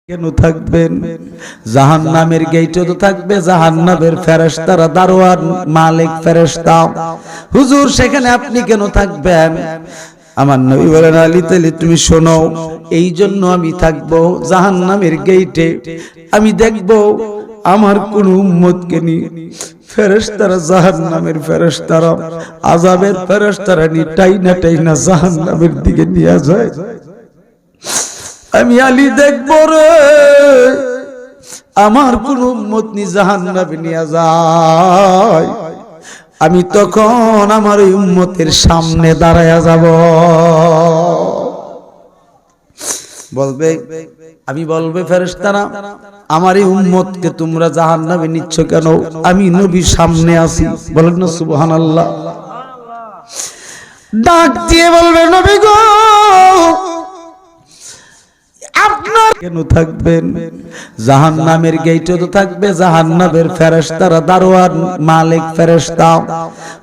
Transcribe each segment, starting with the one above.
কেন থাকবেন? জাহান্নামের গেটে তো থাকবে জাহান্নামের ফেরেশতারা, দারোয়ান, মালিক, ফেরেশতা। হুজুর সেখানে আপনি কেন থাকবেন? আমার নবী বলেন, আলী তালি তুমি শোনো, এই জন্য আমি থাকবো জাহান্নামের গেটে। আমি দেখবো আমার কোন উম্মতকে নিয়ে ফেরেশতারা, জাহান্নামের ফেরেশতারা, আযাবের ফেরেশতারা নি টাইনা জাহান্নামের দিকে নিয়ে যায়। আমি আলী দেখবো রে আমার কোন উম্মত নি জাহান্নামে নিয়ে যায়। আমি তখন আমার এই উম্মতের সামনে দাঁড়ায়া যাব। বলবে, আমি বলবে ফেরেশতারা, আমার এই উম্মতকে তোমরা জাহান্নামে নিচ্ছ কেন? আমি নবীর সামনে আছি। বলেন না সুবহানাল্লাহ। ডাক দিয়ে বলবে, নবী গো আপনার কেন থাকবেন? জাহান্নামের গেটে তো থাকবে জাহান্নামের ফেরেশতারা, দারোয়ান, মালিক, ফেরেশতা।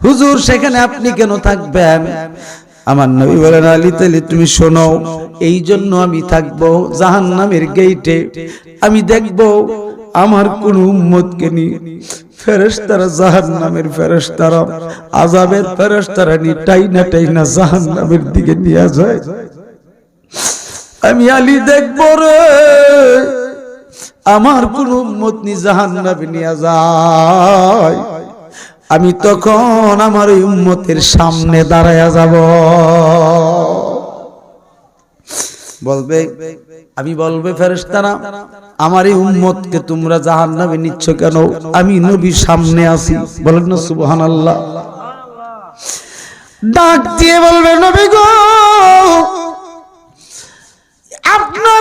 হুজুর সেখানে আপনি কেন থাকবেন? আমার নবী বলেন, আলী তালি তুমি শোনো, এই জন্য আমি থাকবো জাহান্নামের গেটে। আমি দেখবো আমার কোন উম্মতকে নিয়ে ফেরেশতারা, জাহান্নামের ফেরেশতারা, আযাবের ফেরেশতারা নি টাইনা জাহান্নামের দিকে নিয়ে যায়। আমি আলী দেখবো রে আমার কোন উম্মত নি জাহান্নামে নিয়ে যায়। আমি তখন আমার এই উম্মতের সামনে দাঁড়ায়া যাব। বলবে, আমি বলবে ফেরেশতারা, আমার এই উম্মতকে তোমরা জাহান্নামে নিচ্ছ কেন? আমি নবীর সামনে আছি। বলেন না সুবহানাল্লাহ। ডাক দিয়ে বলবে, নবী গো আপনার